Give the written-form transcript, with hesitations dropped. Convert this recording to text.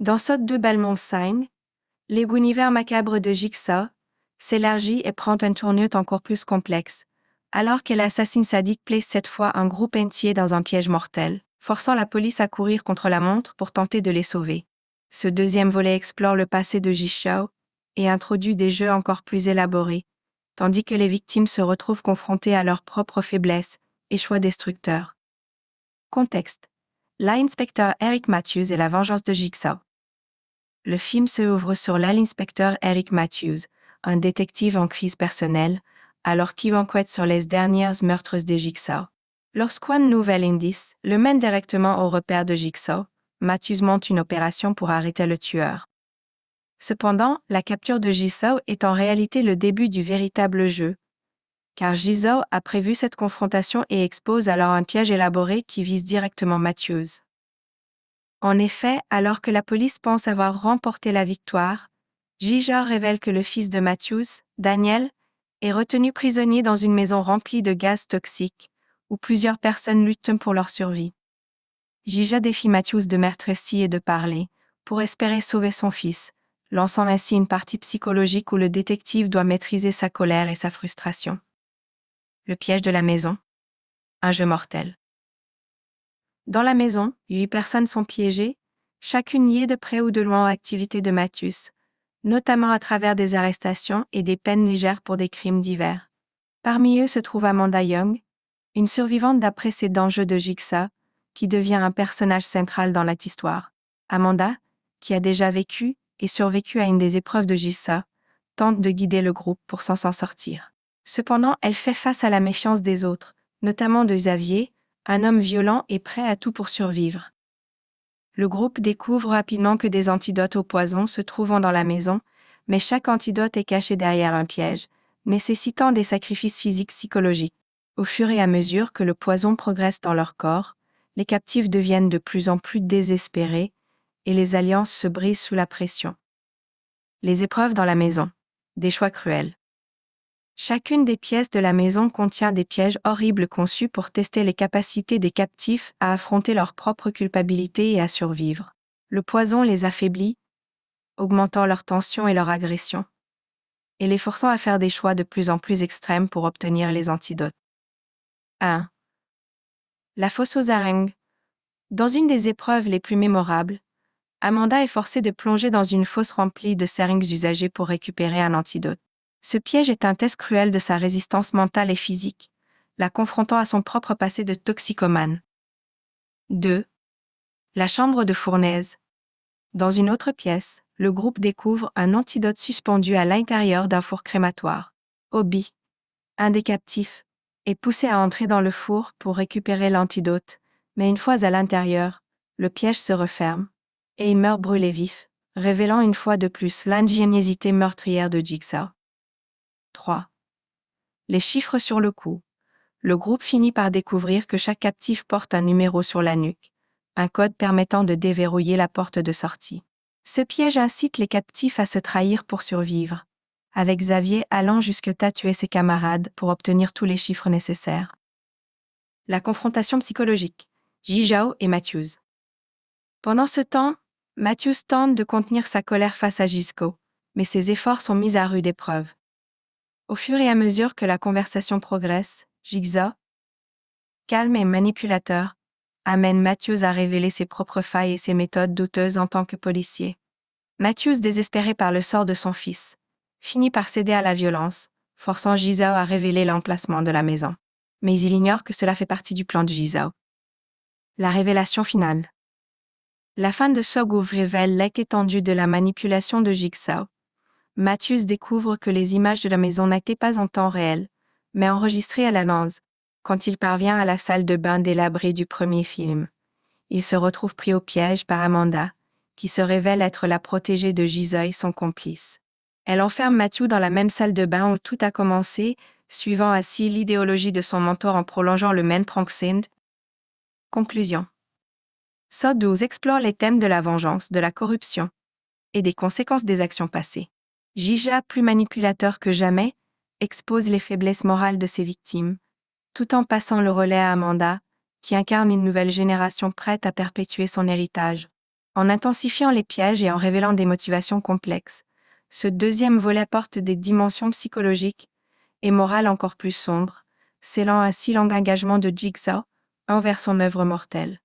Dans Saut 2 Belmont 5, l'univers macabre de Jigsaw s'élargit et prend une tournure encore plus complexe, alors que l'assassin sadique place cette fois un groupe entier dans un piège mortel, forçant la police à courir contre la montre pour tenter de les sauver. Ce deuxième volet explore le passé de Jigsaw et introduit des jeux encore plus élaborés, tandis que les victimes se retrouvent confrontées à leurs propres faiblesses et choix destructeurs. Contexte. L'inspecteur Eric Matthews et la vengeance de Jigsaw. Le film se ouvre sur l'inspecteur Eric Matthews, un détective en crise personnelle, alors qu'il enquête sur les derniers meurtres de Jigsaw. Lorsqu'un nouvel indice le mène directement au repère de Jigsaw, Matthews monte une opération pour arrêter le tueur. Cependant, la capture de Jigsaw est en réalité le début du véritable jeu, car Jigsaw a prévu cette confrontation et expose alors un piège élaboré qui vise directement Matthews. En effet, alors que la police pense avoir remporté la victoire, Jigsaw révèle que le fils de Matthews, Daniel, est retenu prisonnier dans une maison remplie de gaz toxiques, où plusieurs personnes luttent pour leur survie. Jigsaw défie Matthews de meurtrier et de parler, pour espérer sauver son fils, lançant ainsi une partie psychologique où le détective doit maîtriser sa colère et sa frustration. Le piège de la maison. Un jeu mortel. Dans la maison, 8 personnes sont piégées, chacune liée de près ou de loin aux activités de Matthews, notamment à travers des arrestations et des peines légères pour des crimes divers. Parmi eux se trouve Amanda Young, une survivante d'un précédent jeu de Jigsaw, qui devient un personnage central dans cette histoire. Amanda, qui a déjà vécu et survécu à une des épreuves de Jigsaw, tente de guider le groupe pour s'en sortir. Cependant, elle fait face à la méfiance des autres, notamment de Xavier, un homme violent et prêt à tout pour survivre. Le groupe découvre rapidement que des antidotes au poison se trouvent dans la maison, mais chaque antidote est caché derrière un piège, nécessitant des sacrifices physiques psychologiques. Au fur et à mesure que le poison progresse dans leur corps, les captifs deviennent de plus en plus désespérés et les alliances se brisent sous la pression. Les épreuves dans la maison. Des choix cruels. Chacune des pièces de la maison contient des pièges horribles conçus pour tester les capacités des captifs à affronter leur propre culpabilité et à survivre. Le poison les affaiblit, augmentant leur tension et leur agression, et les forçant à faire des choix de plus en plus extrêmes pour obtenir les antidotes. 1. La fosse aux aringues. Dans une des épreuves les plus mémorables, Amanda est forcée de plonger dans une fosse remplie de seringues usagées pour récupérer un antidote. Ce piège est un test cruel de sa résistance mentale et physique, la confrontant à son propre passé de toxicomane. 2. La chambre de fournaise. Dans une autre pièce, le groupe découvre un antidote suspendu à l'intérieur d'un four crématoire. Obi, un des captifs, est poussé à entrer dans le four pour récupérer l'antidote, mais une fois à l'intérieur, le piège se referme, et il meurt brûlé vif, révélant une fois de plus l'ingéniosité meurtrière de Jigsaw. 3. Les chiffres sur le cou. Le groupe finit par découvrir que chaque captif porte un numéro sur la nuque, un code permettant de déverrouiller la porte de sortie. Ce piège incite les captifs à se trahir pour survivre, avec Xavier allant jusqu'à tuer ses camarades pour obtenir tous les chiffres nécessaires. La confrontation psychologique. Jigsaw et Matthews. Pendant ce temps, Matthews tente de contenir sa colère face à Jigsaw, mais ses efforts sont mis à rude épreuve. Au fur et à mesure que la conversation progresse, Jigsaw, calme et manipulateur, amène Matthews à révéler ses propres failles et ses méthodes douteuses en tant que policier. Matthews, désespéré par le sort de son fils, finit par céder à la violence, forçant Jigsaw à révéler l'emplacement de la maison. Mais il ignore que cela fait partie du plan de Jigsaw. La révélation finale. La fin de Sogouv révèle l'étendue de la manipulation de Jigsaw. Matthews découvre que les images de la maison n'étaient pas en temps réel, mais enregistrées à l'avance. Quand il parvient à la salle de bain délabrée du premier film, il se retrouve pris au piège par Amanda, qui se révèle être la protégée de Jigsaw et son complice. Elle enferme Matthew dans la même salle de bain où tout a commencé, suivant ainsi l'idéologie de son mentor en prolongeant le même prank-scene. Conclusion. Saw 12 explore les thèmes de la vengeance, de la corruption et des conséquences des actions passées. Jigsaw, plus manipulateur que jamais, expose les faiblesses morales de ses victimes, tout en passant le relais à Amanda, qui incarne une nouvelle génération prête à perpétuer son héritage. En intensifiant les pièges et en révélant des motivations complexes, ce deuxième volet apporte des dimensions psychologiques et morales encore plus sombres, scellant ainsi l'engagement de Jigsaw envers son œuvre mortelle.